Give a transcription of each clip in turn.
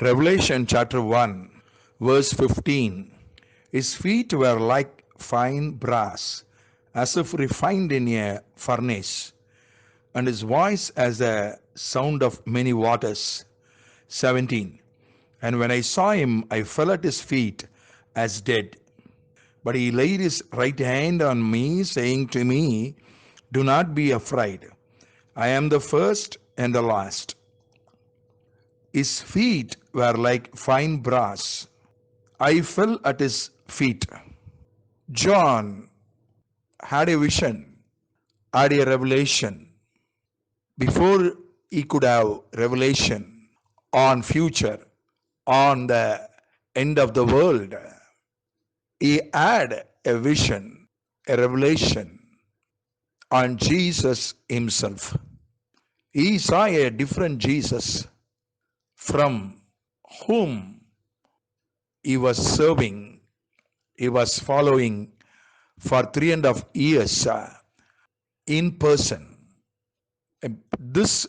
Revelation chapter 1, verse 15. His feet were like fine brass, as if refined in a furnace, and his voice as the sound of many waters. 17. And when I saw him, I fell at his feet as dead. But he laid his right hand on me, saying to me, "Do not be afraid. I am the first and the last." His feet were like fine brass. I fell at his feet. John had a vision, had a revelation. Before he could have revelation on future, on the end of the world, he had a vision, a revelation on Jesus himself. He saw a different Jesus from whom he was serving, he was following for 3.5 years in person. This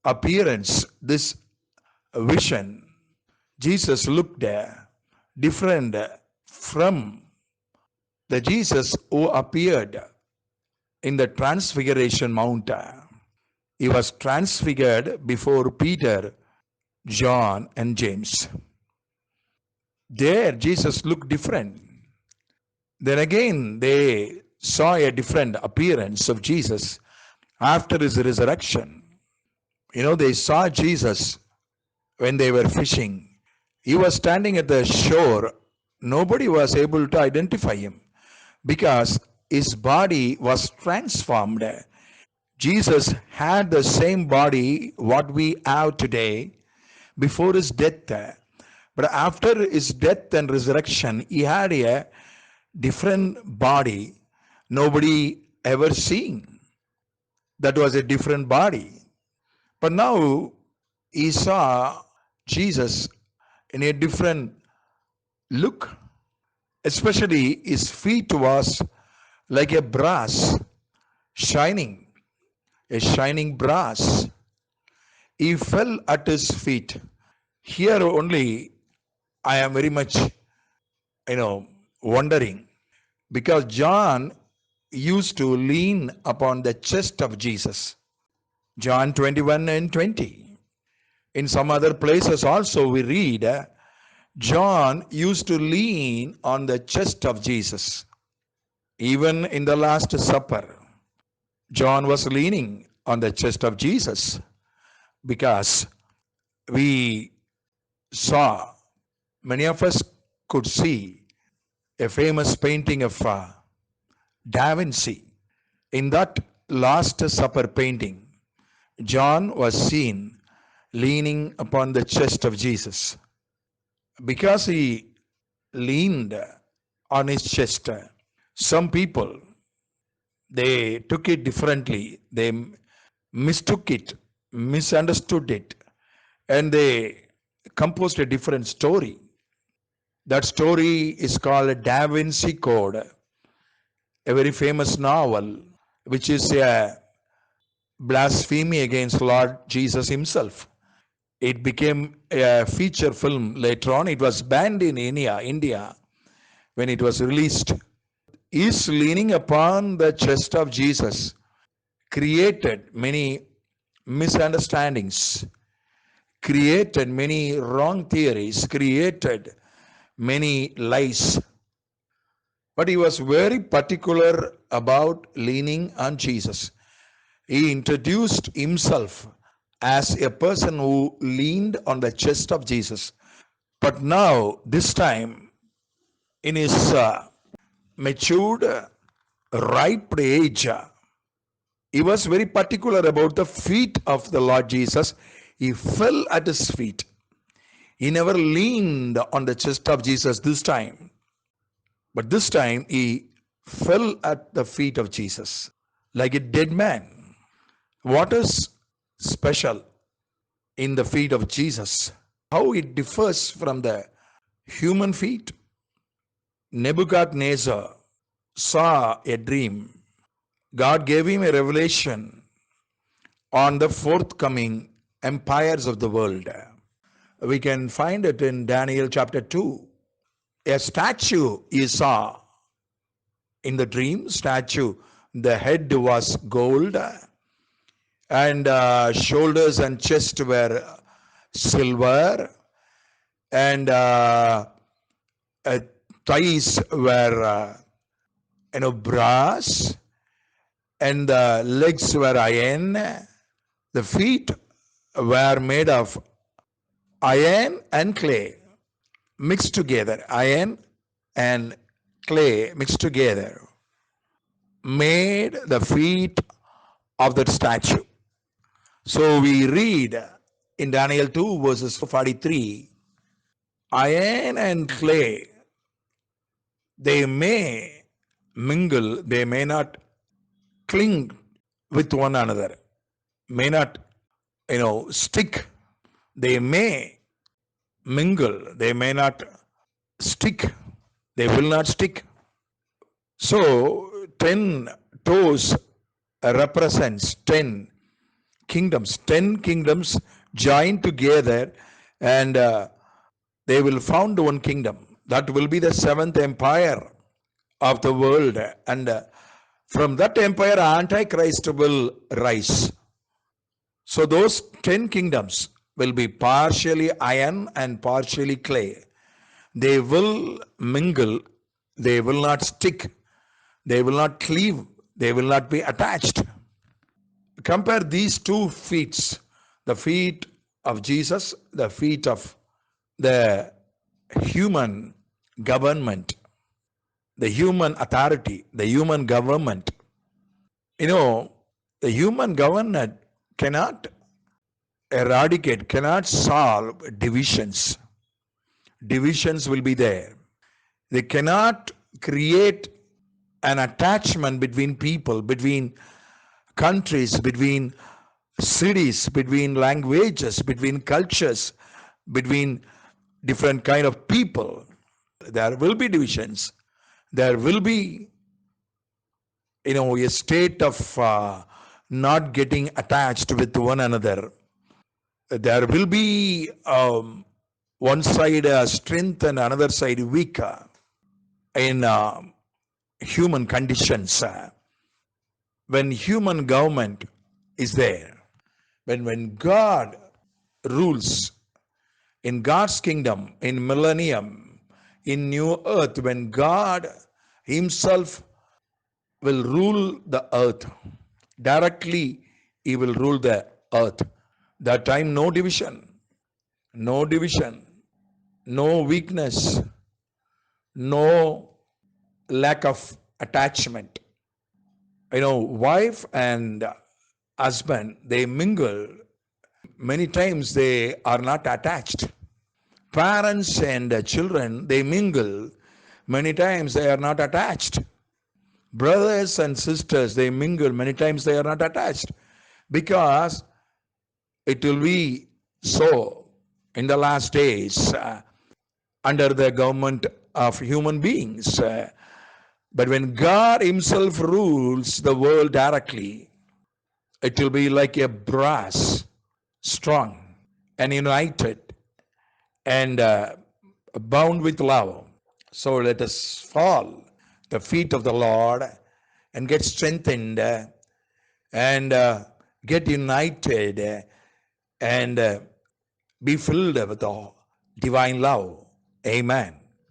appearance, this vision, Jesus looked different from the Jesus who appeared in the Transfiguration Mount. He was transfigured before Peter, John, and James. There, Jesus looked different. Then again, they saw a different appearance of Jesus after his resurrection. They saw Jesus when they were fishing. He was standing at the shore. Nobody was able to identify him because his body was transformed. Jesus had the same body what we have today before his death. But after his death and resurrection, he had a different body nobody ever seen. That was a different body. But now he saw Jesus in a different look. Especially his feet was like a brass, shining, a shining brass. He fell at his feet. Here only I am very much, wondering, because John used to lean upon the chest of Jesus. John 21 and 20. In some other places also we read, John used to lean on the chest of Jesus. Even in the Last Supper, John was leaning on the chest of Jesus because we saw, many of us could see a famous painting of Da Vinci. In that Last Supper painting, John was seen leaning upon the chest of Jesus. Because he leaned on his chest, some people, they took it differently. They mistook it, misunderstood it, and they composed a different story. That story is called Da Vinci Code, a very famous novel, which is a blasphemy against Lord Jesus himself. It became a feature film later on. It was banned in India when it was released. Is leaning upon the chest of Jesus created many misunderstandings, created many wrong theories, created many lies. But he was very particular about leaning on Jesus. He introduced himself as a person who leaned on the chest of Jesus. But now, this time, in his matured, ripe age, he was very particular about the feet of the Lord Jesus. He fell at his feet. He never leaned on the chest of Jesus this time. But this time, he fell at the feet of Jesus like a dead man. What is special in the feet of Jesus? How it differs from the human feet? Nebuchadnezzar saw a dream. God gave him a revelation on the forthcoming empires of the world. We can find it in Daniel chapter 2. A statue he saw in the dream, statue. The head was gold, and shoulders and chest were silver, and thighs were brass, and the legs were iron. The feet were made of iron and clay mixed together. Iron and clay mixed together made the feet of that statue. So we read in Daniel 2 verses 43, iron and clay, they may mingle, they may not cling with one another, may not, stick. They may mingle, they may not stick, they will not stick. So 10 toes represents 10 kingdoms. 10 kingdoms joined together, and they will found one kingdom. That will be the seventh empire of the world. And from that empire, Antichrist will rise. So those 10 kingdoms will be partially iron and partially clay. They will mingle. They will not stick. They will not cleave. They will not be attached. Compare these two feet, the feet of Jesus, the feet of the human government, the human authority, the human government. The human government cannot eradicate, cannot solve divisions. Divisions will be there. They cannot create an attachment between people, between countries, between cities, between languages, between cultures, between different kind of people. There will be divisions. There will be, a state of not getting attached with one another. There will be one side strength and another side weaker in human conditions. When human government is there, when God rules in God's kingdom, in millennium, in new earth, when God himself will rule the earth, directly he will rule the earth. That time no division, no weakness, no lack of attachment. Wife and husband, they mingle. Many times they are not attached. Parents and children, they mingle. Many times they are not attached. Brothers and sisters, they mingle. Many times they are not attached. Because it will be so in the last days under the government of human beings. But when God himself rules the world directly, it will be like a brass, strong and united and bound with love. So let us fall the feet of the Lord and get strengthened and get united and be filled with the divine love. Amen.